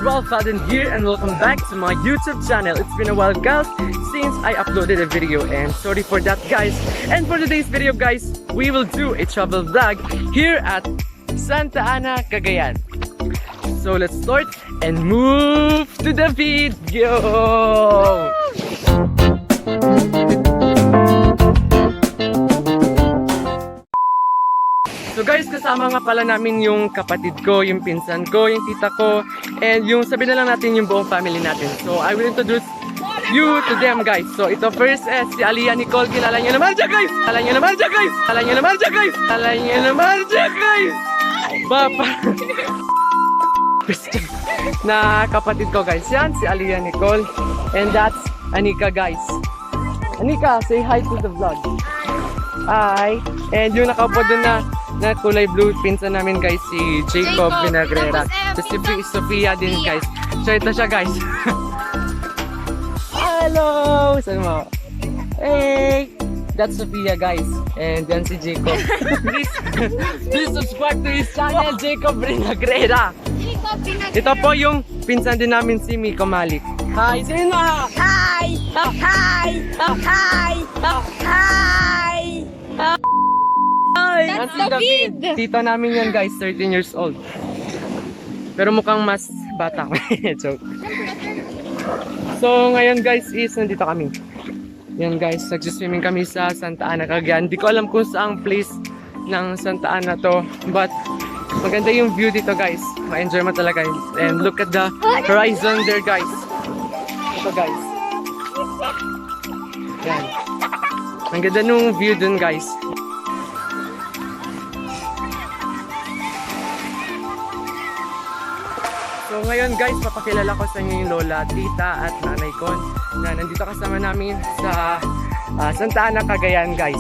Alden here and welcome back to my YouTube channel. It's been a while guys since I uploaded a video and sorry for that guys. And for today's video guys, we will do a travel vlog here at Santa Ana, Cagayan. So let's start and move to the video. So guys, kasama nga pala namin yung kapatid ko, yung pinsan ko, yung tita ko, and yung sabi na lang natin yung buong family natin. So I will introduce you to them guys. So ito first si Aliyah Nicole, kilala nyo naman dyan guys! Kilala nyo naman dyan guys! Kilala nyo naman dyan guys! Kilala nyo naman dyan guys! Bapa! Na kapatid ko guys, yan si Aliyah Nicole, and that's Anika guys. Anika, say hi to the vlog. Hi! And yung nakaupo dun na kulay blue, pinsan namin guys, si Jacob Vinagrera. So si Sofia din guys. So ito siya guys. Hello! Saan mo? Hey! That's Sofia guys. And yan si Jacob. please subscribe to his channel, Jacob Vinagrera. Ito po yung pinsan din namin, si Miko Malik. Hi! Sino? Hi! Hi! Hi! Hi! That's David. Tito namin yan guys, 13 years old. Pero mukhang mas bata. Joke. So ngayon guys is nandito kami. Yan guys, nagsiswimming kami sa Santa Ana, Cagayan. Hindi ko alam kung saang place ng Santa Ana to, but maganda yung view dito guys. Ma-enjoy mo talaga. And look at the horizon there guys. Ito guys. Yan. Ang ganda nung view dun guys. So ngayon guys, papakilala ko sa inyo yung lola, tita at nanay ko na nandito kasama namin sa Santa Ana, Cagayan guys.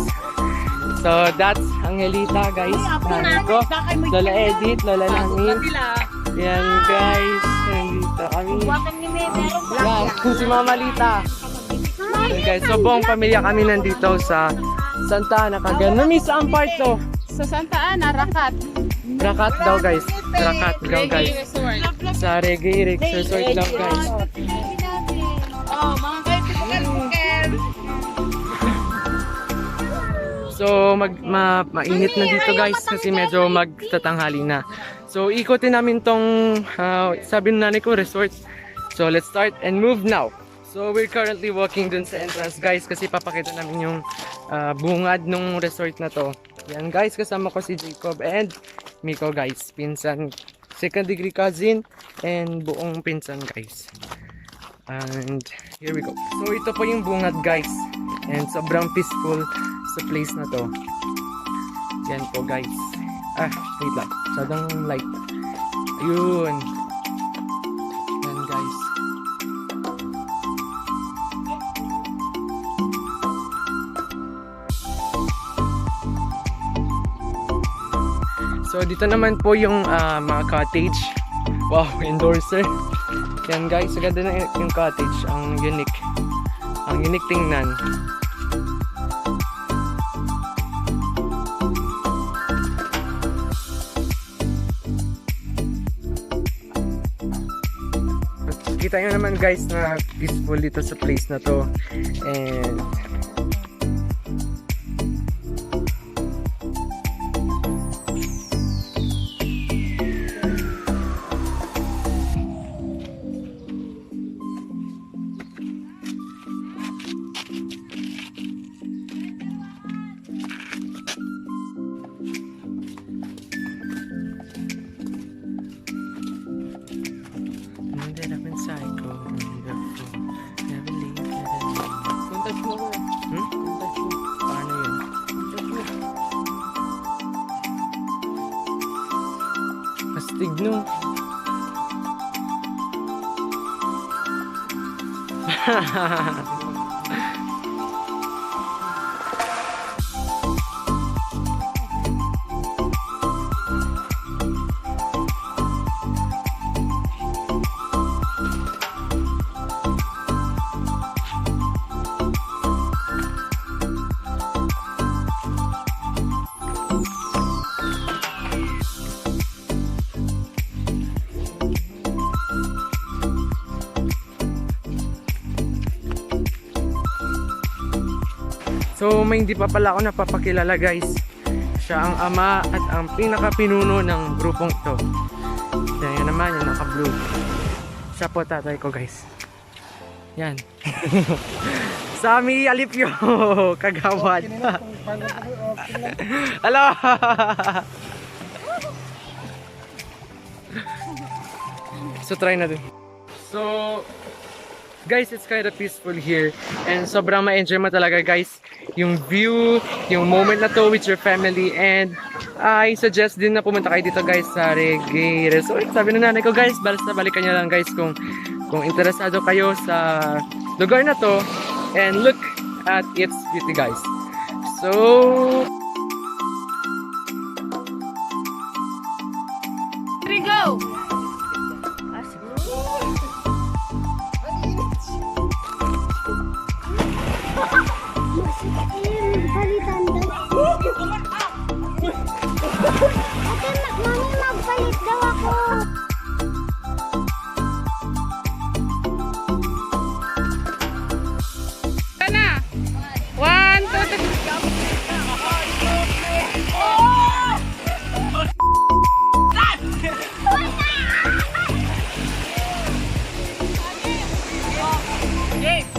So that's Angelita guys, nanay ko, lola Edith, lola namin. Yan guys, nandito kami. Yan, si Mama Lita. Yan guys, so buong pamilya kami nandito sa Santa Ana, Cagayan. Nami, saan part to? Sa Santa Ana, Racat. Racat daw guys. Racat daw guys. Sa Reggae Resort daw guys. Oh, mga guys, bukan. So mainit na dito guys kasi medyo magtatanghali na. So ikotin namin tong sabi ng nanay ko resort. So let's start and move now. So we're currently walking dun sa entrance guys kasi papakita namin yung bungad nung resort na to. Yan guys, kasama ko si Jacob and Miko guys, pinsan, second degree cousin and buong pinsan guys. And here we go. So ito po yung bungad guys and sobrang peaceful sa place na to. Yan po guys. Wait lang, sadang light. Ayun. Yan guys. So dito naman po yung mga cottage. Wow, endorser. Yan guys, ganda na yung cottage. Ang unique. Ang unique tingnan. Kita nyo naman guys na peaceful dito sa place na to. And paano yun? Astig no? So may hindi pa pala ako napapakilala guys. Siya ang ama at ang pinaka-pinuno ng grupong to. Yan naman yung naka-blue. Siya po tatay ko guys. Yan. Sami Alipyo, kagawad. Hello. So try na din. So guys, it's kind of peaceful here and sobrang ma-enjoy mo talaga guys yung view, yung moment na to with your family, and I suggest din na pumunta kayo dito guys sa Reggae Resort. Sabi ng nanay ko guys, basta balikan nyo lang guys kung interesado kayo sa lugar na to and look at its beauty guys. So Here we go! Mami, magpalit daw ako. Na! 1, 2, 3.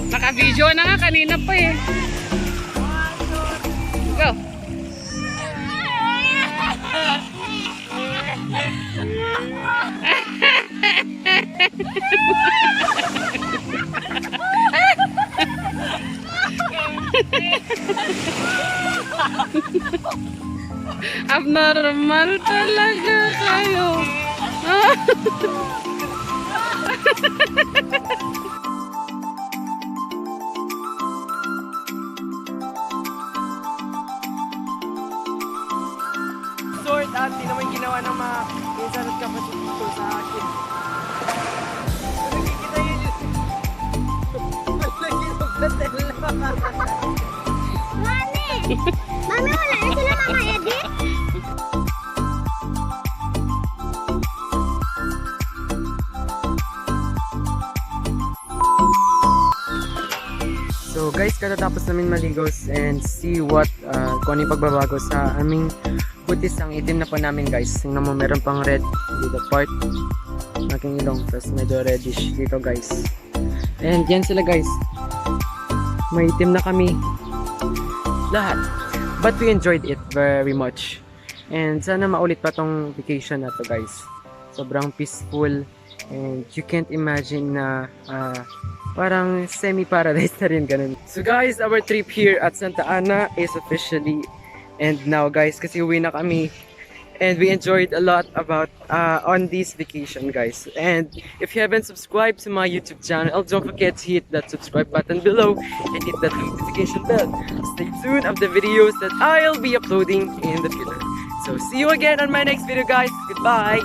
Naka-video na nga kanina pa eh. Go! Abnormal talaga kayo. resort at di naman ginawa ng mga pinsan at kapatid dito sa akin. Nakikita yun yun. Malaki ng patela. Mami! Mami, wala na sila mama edit? So guys, katatapos namin maligos and see what kung ano yung pagbabago sa aming putis. Ang itim na po namin guys. Tingnan mo, meron pang red dito part aking ilong, tapos medyo reddish dito guys. And yan sila guys, may itim na kami lahat, but we enjoyed it very much and sana maulit pa tong vacation na to guys. Sobrang peaceful and you can't imagine na parang semi-paradise na rin ganun. So guys, our trip here at Santa Ana is officially end now guys, kasi uwi na kami and we enjoyed a lot about on this vacation guys. And if you haven't subscribed to my YouTube channel, don't forget to hit that subscribe button below and hit that notification bell. Stay tuned of the videos that I'll be uploading in the future. So see you again on my next video guys. Goodbye.